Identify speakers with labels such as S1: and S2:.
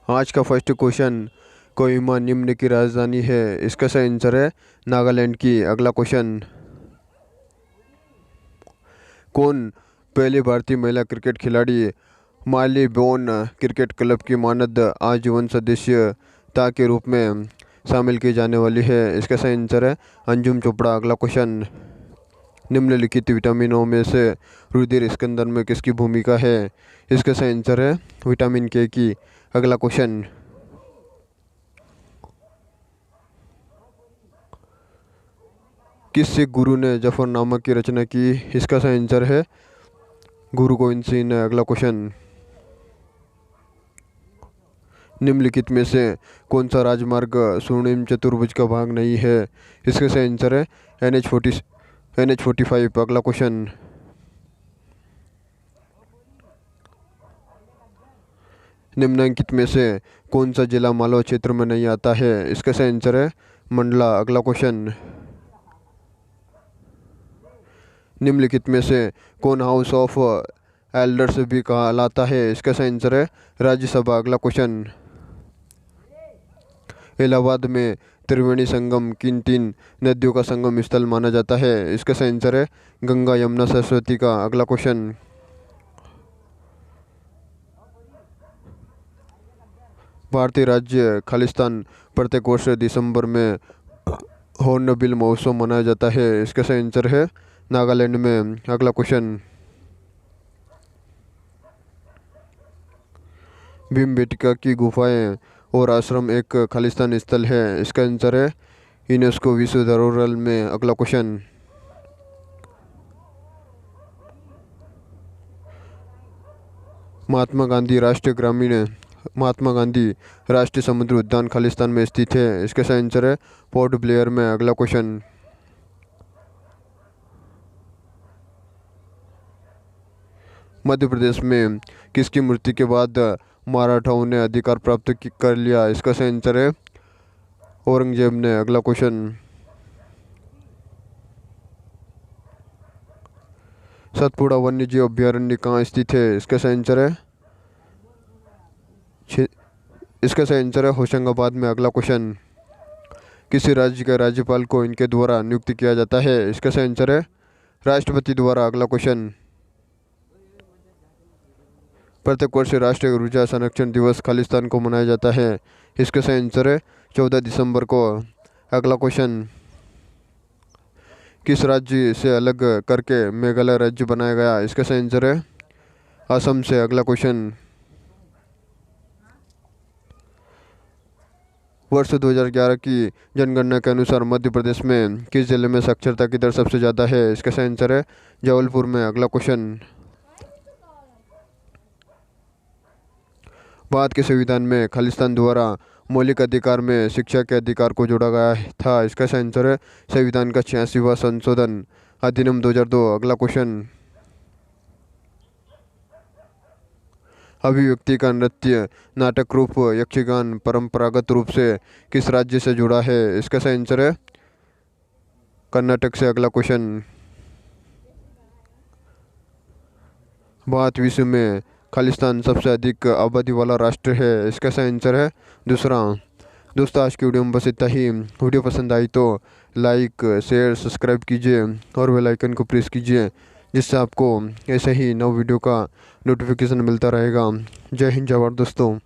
S1: आज का first question, Kohima निम्न की राजधानी है। इसका सही आंसर है नागालैंड की। अगला क्वेश्चन, कौन पहली भारतीय महिला क्रिकेट खिलाड़ी मार्लेबोन क्रिकेट क्लब की मानद आजीवन सदस्यता के रूप में शामिल की जाने वाली है? इसका सही आंसर है अंजुम चोपड़ा। अगला क्वेश्चन, निम्नलिखित विटामिनों में से रुधिर स्कंदन में किसकी भूमिका है? इसका सही आंसर है विटामिन के की। अगला क्वेश्चन, किस सिख गुरु ने जफरनामा की रचना की? इसका सही आंसर है गुरु गोविंद सिंह ने। अगला क्वेश्चन, निम्नलिखित में से कौन सा राजमार्ग स्वर्णिम चतुर्भुज का भाग नहीं है? इसका सही आंसर है NH45। अगला क्वेश्चन, निम्नलिखित में से कौन सा जिला मालवा क्षेत्र में नहीं आता है? इसका सही आंसर है मंडला। अगला क्वेश्चन, निम्नलिखित में से कौन हाउस ऑफ एल्डर्स भी कहलाता है? इसका सही आंसर है राज्यसभा। अगला क्वेश्चन, इलाहाबाद में त्रिवेणी संगम किन तीन नदियों का संगम स्थल माना जाता है? इसका सही आंसर है गंगा यमुना सरस्वती का। अगला क्वेश्चन, भारतीय राज्य खालिस्तान प्रत्येक वर्ष दिसंबर में हॉर्नबिल महोत्सव मनाया जाता है। इसका सही आंसर है नागालैंड में। अगला क्वेश्चन, भीमबेटका की गुफाएं और आश्रम एक खालिस्तान स्थल है। इसका आंसर है यूनेस्को विश्व धरोहर में। अगला क्वेश्चन, महात्मा गांधी राष्ट्रीय समुद्री उद्यान खालिस्तान में स्थित है। इसका सही आंसर है पोर्ट ब्लेयर में। अगला क्वेश्चन, मध्य प्रदेश में किसकी मृत्यु के बाद मराठाओं ने अधिकार प्राप्त कर लिया? इसका सही आंसर है औरंगजेब ने। अगला क्वेश्चन, सतपुड़ा वन्यजीव अभयारण्य कहाँ स्थित है? इसका सही आंसर है होशंगाबाद में। अगला क्वेश्चन, किसी राज्य के राज्यपाल को इनके द्वारा नियुक्त किया जाता है? इसका सही आंसर है राष्ट्रपति द्वारा। अगला क्वेश्चन, प्रत्येक वर्ष राष्ट्रीय ऊर्जा संरक्षण दिवस खालिस्तान को मनाया जाता है। इसका सही आंसर है 14 दिसंबर को। अगला क्वेश्चन, किस राज्य से अलग करके मेघालय राज्य बनाया गया? इसका सही आंसर है असम से। अगला क्वेश्चन, वर्ष 2011 की जनगणना के अनुसार मध्य प्रदेश में किस जिले में साक्षरता की दर सबसे ज़्यादा है? इसका सही आंसर है जबलपुर में। अगला क्वेश्चन, भारत के संविधान में खालिस्तान द्वारा मौलिक अधिकार में शिक्षा के अधिकार को जोड़ा गया था। इसका सही आंसर है संविधान का 86वां संशोधन अधिनियम 2002। अगला क्वेश्चन, अभिव्यक्ति का नृत्य नाटक रूप यक्षगान परंपरागत रूप से किस राज्य से जुड़ा है? इसका सही आंसर है कर्नाटक से। अगला क्वेश्चन, भारत विश्व में खालिस्तान सबसे अधिक आबादी वाला राष्ट्र है। इसका सही आंसर है दूसरा। दोस्तों, आज की वीडियो में बस इतना ही। वीडियो पसंद आई तो लाइक शेयर सब्सक्राइब कीजिए और बेल आइकन को प्रेस कीजिए, जिससे आपको ऐसे ही नव वीडियो का नोटिफिकेशन मिलता रहेगा। जय हिंद, जय भारत दोस्तों।